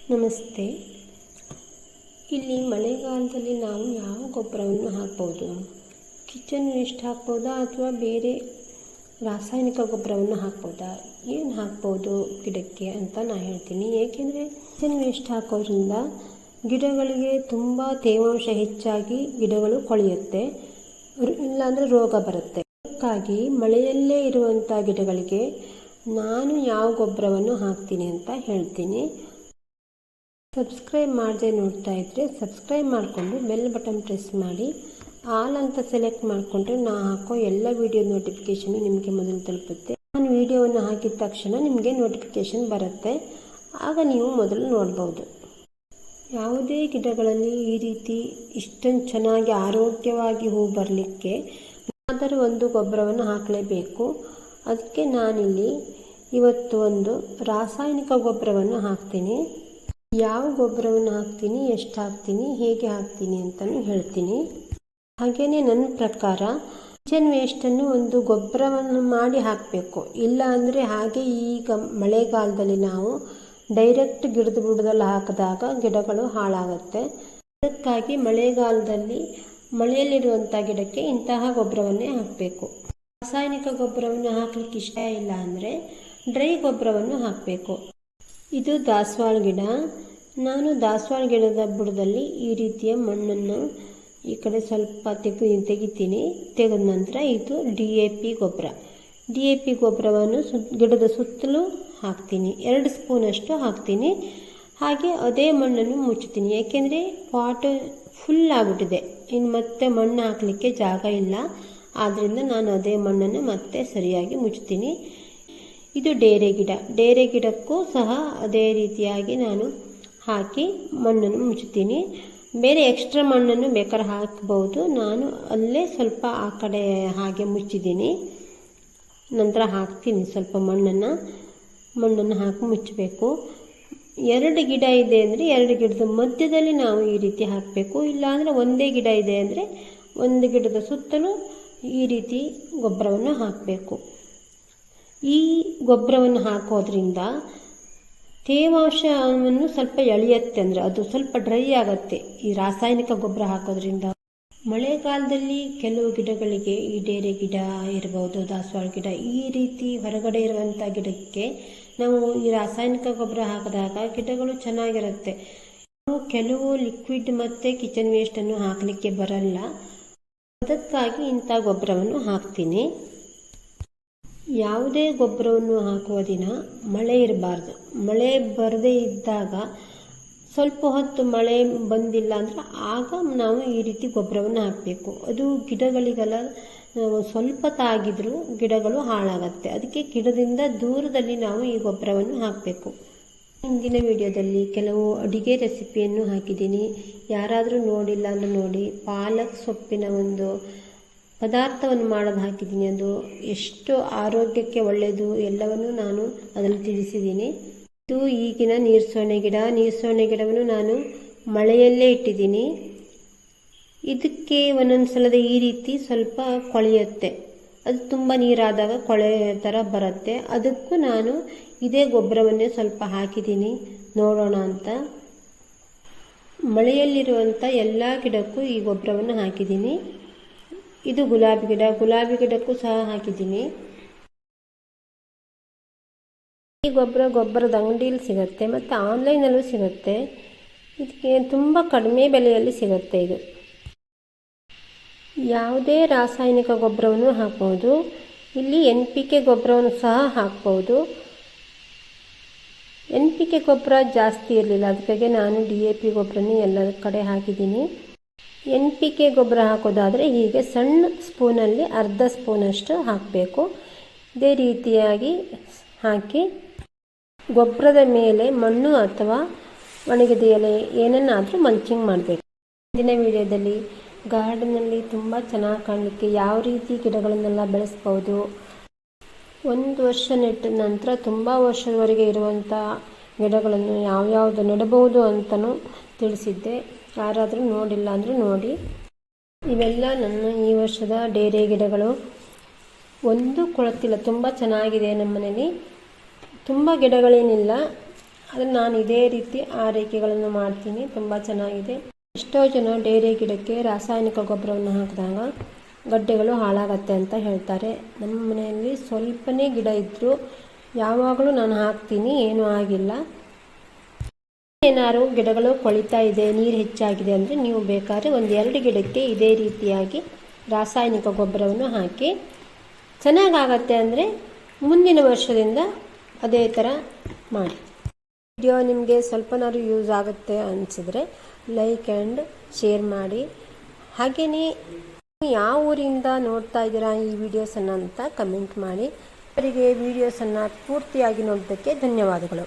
ನಮಸ್ತೆ. ಇಲ್ಲಿ ಮಳೆಗಾಲದಲ್ಲಿ ನಾವು ಯಾವ ಗೊಬ್ಬರವನ್ನು ಹಾಕ್ಬೋದು? ಕಿಚನ್ ವೇಸ್ಟ್ ಹಾಕ್ಬೋದಾ ಅಥವಾ ಬೇರೆ ರಾಸಾಯನಿಕ ಗೊಬ್ಬರವನ್ನು ಹಾಕ್ಬೋದಾ? ಏನು ಹಾಕ್ಬೋದು ಗಿಡಕ್ಕೆ ಅಂತ ನಾನು ಹೇಳ್ತೀನಿ. ಏಕೆಂದರೆ ಕಿಚನ್ ವೇಸ್ಟ್ ಹಾಕೋದ್ರಿಂದ ಗಿಡಗಳಿಗೆ ತುಂಬ ತೇವಾಂಶ ಹೆಚ್ಚಾಗಿ ಗಿಡಗಳು ಕೊಳೆಯುತ್ತೆ, ಇಲ್ಲಾಂದರೆ ರೋಗ ಬರುತ್ತೆ. ಅದಕ್ಕಾಗಿ ಮಳೆಯಲ್ಲೇ ಇರುವಂಥ ಗಿಡಗಳಿಗೆ ನಾನು ಯಾವ ಗೊಬ್ಬರವನ್ನು ಹಾಕ್ತೀನಿ ಅಂತ ಹೇಳ್ತೀನಿ. ಸಬ್ಸ್ಕ್ರೈಬ್ ಮಾಡದೆ ನೋಡ್ತಾ ಇದ್ದರೆ ಸಬ್ಸ್ಕ್ರೈಬ್ ಮಾಡಿಕೊಂಡು ಬೆಲ್ ಬಟನ್ ಪ್ರೆಸ್ ಮಾಡಿ ಆಲ್ ಅಂತ ಸೆಲೆಕ್ಟ್ ಮಾಡಿಕೊಂಡ್ರೆ ನಾನು ಹಾಕೋ ಎಲ್ಲ ವಿಡಿಯೋ ನೋಟಿಫಿಕೇಷನ್ ನಿಮಗೆ ಮೊದಲು ತಲುಪುತ್ತೆ. ನಾನು ವಿಡಿಯೋವನ್ನು ಹಾಕಿದ ತಕ್ಷಣ ನಿಮಗೆ ನೋಟಿಫಿಕೇಷನ್ ಬರುತ್ತೆ, ಆಗ ನೀವು ಮೊದಲು ನೋಡ್ಬೋದು. ಯಾವುದೇ ಗಿಡಗಳಲ್ಲಿ ಈ ರೀತಿ ಇಷ್ಟೊಂದು ಚೆನ್ನಾಗಿ ಆರೋಗ್ಯವಾಗಿ ಹೂ ಬರಲಿಕ್ಕೆ ಏನಾದರೂ ಒಂದು ಗೊಬ್ಬರವನ್ನು ಹಾಕಲೇಬೇಕು. ಅದಕ್ಕೆ ನಾನಿಲ್ಲಿ ಇವತ್ತು ಒಂದು ರಾಸಾಯನಿಕ ಗೊಬ್ಬರವನ್ನು ಹಾಕ್ತೀನಿ. ಯಾವ ಗೊಬ್ಬರವನ್ನು ಹಾಕ್ತೀನಿ, ಎಷ್ಟು ಹಾಕ್ತೀನಿ, ಹೇಗೆ ಹಾಕ್ತೀನಿ ಅಂತಲೂ ಹೇಳ್ತೀನಿ. ಹಾಗೆಯೇ ನನ್ನ ಪ್ರಕಾರ ಕಿಚನ್ ವೇಸ್ಟನ್ನು ಒಂದು ಗೊಬ್ಬರವನ್ನು ಮಾಡಿ ಹಾಕಬೇಕು. ಇಲ್ಲ ಅಂದರೆ ಹಾಗೆ ಈಗ ಮಳೆಗಾಲದಲ್ಲಿ ನಾವು ಡೈರೆಕ್ಟ್ ಗಿಡದ ಬುಡದಲ್ಲಿ ಹಾಕಿದಾಗ ಗಿಡಗಳು ಹಾಳಾಗುತ್ತೆ. ಅದಕ್ಕಾಗಿ ಮಳೆಗಾಲದಲ್ಲಿ ಮಳೆಯಲ್ಲಿರುವಂಥ ಗಿಡಕ್ಕೆ ಇಂತಹ ಗೊಬ್ಬರವನ್ನೇ ಹಾಕಬೇಕು. ರಾಸಾಯನಿಕ ಗೊಬ್ಬರವನ್ನು ಹಾಕಲಿಕ್ಕೆ ಇಷ್ಟ ಇಲ್ಲ ಅಂದರೆ ಡ್ರೈ ಗೊಬ್ಬರವನ್ನು ಹಾಕಬೇಕು. ಇದು ದಾಸವಾಳ ಗಿಡ. ನಾನು ದಾಸವಾಳ ಗಿಡದ ಬುಡದಲ್ಲಿ ಈ ರೀತಿಯ ಮಣ್ಣನ್ನು ಈ ಕಡೆ ಸ್ವಲ್ಪ ತೆಗಿತೀನಿ. ತೆಗೆದ ನಂತರ ಇದು DAP ಗೊಬ್ಬರ. DAP ಗೊಬ್ಬರವನ್ನು ಗಿಡದ ಸುತ್ತಲೂ ಹಾಕ್ತೀನಿ. 2 ಸ್ಪೂನಷ್ಟು ಹಾಕ್ತೀನಿ. ಹಾಗೆ ಅದೇ ಮಣ್ಣನ್ನು ಮುಚ್ಚುತ್ತೀನಿ. ಏಕೆಂದರೆ ಪಾಟ್ ಫುಲ್ ಆಗಿಬಿಟ್ಟಿದೆ, ಇನ್ನು ಮತ್ತೆ ಮಣ್ಣು ಹಾಕಲಿಕ್ಕೆ ಜಾಗ ಇಲ್ಲ. ಆದ್ದರಿಂದ ನಾನು ಅದೇ ಮಣ್ಣನ್ನು ಮತ್ತೆ ಸರಿಯಾಗಿ ಮುಚ್ಚುತ್ತೀನಿ. ಇದು ಡೇರೆ ಗಿಡಕ್ಕೂ ಸಹ ಅದೇ ರೀತಿಯಾಗಿ ನಾನು ಹಾಕಿ ಮಣ್ಣನ್ನು ಮುಚ್ಚುತ್ತೀನಿ. ಬೇರೆ ಎಕ್ಸ್ಟ್ರಾ ಮಣ್ಣನ್ನು ಬೇಕಾದ್ರೆ ಹಾಕ್ಬೋದು. ನಾನು ಅಲ್ಲೇ ಸ್ವಲ್ಪ ಆ ಕಡೆ ಹಾಗೆ ಮುಚ್ಚಿದ್ದೀನಿ. ನಂತರ ಹಾಕ್ತೀನಿ ಸ್ವಲ್ಪ ಮಣ್ಣನ್ನು ಹಾಕಿ ಮುಚ್ಚಬೇಕು. 2 ಗಿಡ ಇದೆ ಅಂದರೆ 2 ಗಿಡದ ಮಧ್ಯದಲ್ಲಿ ನಾವು ಈ ರೀತಿ ಹಾಕಬೇಕು. ಇಲ್ಲಾಂದರೆ ಒಂದೇ ಗಿಡ ಇದೆ ಅಂದರೆ ಒಂದು ಗಿಡದ ಸುತ್ತಲೂ ಈ ರೀತಿ ಗೊಬ್ಬರವನ್ನು ಹಾಕಬೇಕು. ಈ ಗೊಬ್ಬರವನ್ನು ಹಾಕೋದ್ರಿಂದ ತೇವಾಂಶವನ್ನು ಸ್ವಲ್ಪ ಎಳೆಯುತ್ತೆ, ಅಂದರೆ ಅದು ಸ್ವಲ್ಪ ಡ್ರೈ ಆಗುತ್ತೆ ಈ ರಾಸಾಯನಿಕ ಗೊಬ್ಬರ ಹಾಕೋದ್ರಿಂದ. ಮಳೆಗಾಲದಲ್ಲಿ ಕೆಲವು ಗಿಡಗಳಿಗೆ ಈ ಡೇರೆ ಗಿಡ ಇರ್ಬೋದು, ದಾಸವಾಳ ಗಿಡ, ಈ ರೀತಿ ಹೊರಗಡೆ ಇರುವಂಥ ಗಿಡಕ್ಕೆ ನಾವು ಈ ರಾಸಾಯನಿಕ ಗೊಬ್ಬರ ಹಾಕಿದಾಗ ಗಿಡಗಳು ಚೆನ್ನಾಗಿರುತ್ತೆ. ನಾವು ಕೆಲವು ಲಿಕ್ವಿಡ್ ಮತ್ತು ಕಿಚನ್ ವೇಸ್ಟನ್ನು ಹಾಕಲಿಕ್ಕೆ ಬರಲ್ಲ. ಅದಕ್ಕಾಗಿ ಇಂಥ ಗೊಬ್ಬರವನ್ನು ಹಾಕ್ತೀನಿ. ಯಾವುದೇ ಗೊಬ್ಬರವನ್ನು ಹಾಕುವ ದಿನ ಮಳೆ ಇರಬಾರ್ದು. ಮಳೆ ಬರದೇ ಇದ್ದಾಗ ಸ್ವಲ್ಪ ಹೊತ್ತು ಮಳೆ ಬಂದಿಲ್ಲ ಅಂದರೆ ಆಗ ನಾವು ಈ ರೀತಿ ಗೊಬ್ಬರವನ್ನು ಹಾಕಬೇಕು. ಅದು ಗಿಡಗಳಿಗೆಲ್ಲ ಸ್ವಲ್ಪ ತಾಗಿದ್ರೂ ಗಿಡಗಳು ಹಾಳಾಗತ್ತೆ. ಅದಕ್ಕೆ ಗಿಡದಿಂದ ದೂರದಲ್ಲಿ ನಾವು ಈ ಗೊಬ್ಬರವನ್ನು ಹಾಕಬೇಕು. ಹಿಂದಿನ ವಿಡಿಯೋದಲ್ಲಿ ಕೆಲವು ಅಡುಗೆ ರೆಸಿಪಿಯನ್ನು ಹಾಕಿದ್ದೀನಿ. ಯಾರಾದರೂ ನೋಡಿಲ್ಲ ಅಂದರೆ ನೋಡಿ. ಪಾಲಕ್ ಸೊಪ್ಪಿನ ಒಂದು ಪದಾರ್ಥವನ್ನು ಮಾಡೋದು ಹಾಕಿದ್ದೀನಿ. ಅದು ಎಷ್ಟು ಆರೋಗ್ಯಕ್ಕೆ ಒಳ್ಳೆಯದು ಎಲ್ಲವನ್ನು ನಾನು ಅದನ್ನು ತಿಳಿಸಿದ್ದೀನಿ. ಇದು ಈಗಿನ ನೀರ್ಸೊಣೆ ಗಿಡವನ್ನು ನಾನು ಮಳೆಯಲ್ಲೇ ಇಟ್ಟಿದ್ದೀನಿ. ಇದಕ್ಕೆ ಒಂದೊಂದು ಸಲದ ಈ ರೀತಿ ಸ್ವಲ್ಪ ಕೊಳೆಯುತ್ತೆ. ಅದು ತುಂಬ ನೀರಾದಾಗ ಕೊಳೆ ಥರ ಬರುತ್ತೆ. ಅದಕ್ಕೂ ನಾನು ಇದೇ ಗೊಬ್ಬರವನ್ನೇ ಸ್ವಲ್ಪ ಹಾಕಿದ್ದೀನಿ, ನೋಡೋಣ ಅಂತ. ಮಳೆಯಲ್ಲಿರುವಂಥ ಎಲ್ಲ ಗಿಡಕ್ಕೂ ಈ ಗೊಬ್ಬರವನ್ನು ಹಾಕಿದ್ದೀನಿ. ಇದು ಗುಲಾಬಿ ಗಿಡಕ್ಕೂ ಸಹ ಹಾಕಿದ್ದೀನಿ. ಈ ಗೊಬ್ಬರದ ಅಂಗಡಿಯಲ್ಲಿ ಸಿಗುತ್ತೆ ಮತ್ತು ಆನ್ಲೈನಲ್ಲೂ ಸಿಗುತ್ತೆ. ಇದಕ್ಕೆ ತುಂಬ ಕಡಿಮೆ ಬೆಲೆಯಲ್ಲಿ ಸಿಗುತ್ತೆ. ಇದು ಯಾವುದೇ ರಾಸಾಯನಿಕ ಗೊಬ್ಬರವನ್ನು ಹಾಕ್ಬೋದು. ಇಲ್ಲಿ NPK ಗೊಬ್ಬರವನ್ನು ಸಹ ಹಾಕ್ಬೋದು. NPK ಗೊಬ್ಬರ ಜಾಸ್ತಿ ಇರಲಿಲ್ಲ, ಅದಕ್ಕಾಗಿ ನಾನು DAP ಗೊಬ್ಬರನೇ ಎಲ್ಲ ಕಡೆ ಹಾಕಿದ್ದೀನಿ. NPK ಗೊಬ್ಬರ ಹಾಕೋದಾದರೆ ಹೀಗೆ ಸಣ್ಣ ಸ್ಪೂನಲ್ಲಿ ಅರ್ಧ ಸ್ಪೂನಷ್ಟು ಹಾಕಬೇಕು. ಇದೇ ರೀತಿಯಾಗಿ ಹಾಕಿ ಗೊಬ್ಬರದ ಮೇಲೆ ಮಣ್ಣು ಅಥವಾ ಒಣಗಿದ ಎಲೆ ಏನನ್ನಾದರೂ ಮಲ್ಚಿಂಗ್ ಮಾಡಬೇಕು. ಹಿಂದಿನ ವಿಡಿಯೋದಲ್ಲಿ ಗಾರ್ಡನಲ್ಲಿ ತುಂಬ ಚೆನ್ನಾಗಿ ಕಾಣಲಿಕ್ಕೆ ಯಾವ ರೀತಿ ಗಿಡಗಳನ್ನೆಲ್ಲ ಬೆಳೆಸ್ಬೋದು, 1 ವರ್ಷ ನೆಟ್ಟ ನಂತರ ತುಂಬ ವರ್ಷದವರೆಗೆ ಇರುವಂಥ ಗಿಡಗಳನ್ನು ಯಾವ್ಯಾವುದು ನೆಡಬಹುದು ಅಂತಲೂ ತಿಳಿಸಿದ್ದೆ. ಯಾರಾದರೂ ನೋಡಿಲ್ಲ ಅಂದರೆ ನೋಡಿ. ಇವೆಲ್ಲ ನನ್ನ ಈ ವರ್ಷದ ಡೇರೆ ಗಿಡಗಳು. ಒಂದು ಕೊಳತಿಲ್ಲ, ತುಂಬ ಚೆನ್ನಾಗಿದೆ. ನಮ್ಮ ಮನೇಲಿ ತುಂಬ ಗಿಡಗಳೇನಿಲ್ಲ, ಆದರೆ ನಾನು ಇದೇ ರೀತಿ ಆರೈಕೆಗಳನ್ನು ಮಾಡ್ತೀನಿ. ತುಂಬ ಚೆನ್ನಾಗಿದೆ. ಎಷ್ಟೋ ಜನ ಡೈರಿ ಗಿಡಕ್ಕೆ ರಾಸಾಯನಿಕ ಗೊಬ್ಬರವನ್ನು ಹಾಕಿದಾಗ ಗಡ್ಡೆಗಳು ಹಾಳಾಗತ್ತೆ ಅಂತ ಹೇಳ್ತಾರೆ. ನಮ್ಮ ಮನೆಯಲ್ಲಿ ಸ್ವಲ್ಪನೇ ಗಿಡ ಇದ್ದರೂ ಯಾವಾಗಲೂ ನಾನು ಹಾಕ್ತೀನಿ, ಏನೂ ಆಗಿಲ್ಲ. ಏನಾದ್ರು ಗಿಡಗಳು ಕೊಳಿತಾ ಇದೆ, ನೀರು ಹೆಚ್ಚಾಗಿದೆ ಅಂದರೆ ನೀವು ಬೇಕಾದ್ರೆ 1-2 ಗಿಡಕ್ಕೆ ಇದೇ ರೀತಿಯಾಗಿ ರಾಸಾಯನಿಕ ಗೊಬ್ಬರವನ್ನು ಹಾಕಿ ಚೆನ್ನಾಗಾಗತ್ತೆ ಅಂದರೆ ಮುಂದಿನ ವರ್ಷದಿಂದ ಅದೇ ಥರ ಮಾಡಿ. ವಿಡಿಯೋ ನಿಮಗೆ ಸ್ವಲ್ಪನಾದ್ರು ಯೂಸ್ ಆಗುತ್ತೆ ಅನಿಸಿದ್ರೆ ಲೈಕ್ ಆ್ಯಂಡ್ ಶೇರ್ ಮಾಡಿ. ಹಾಗೆಯೇ ಯಾವ ಊರಿಂದ ನೋಡ್ತಾ ಇದ್ದೀರಾ ಈ ವಿಡಿಯೋಸನ್ನು ಅಂತ ಕಮೆಂಟ್ ಮಾಡಿ. ಅವರಿಗೆ ವಿಡಿಯೋಸನ್ನು ಪೂರ್ತಿಯಾಗಿ ನೋಡೋದಕ್ಕೆ ಧನ್ಯವಾದಗಳು.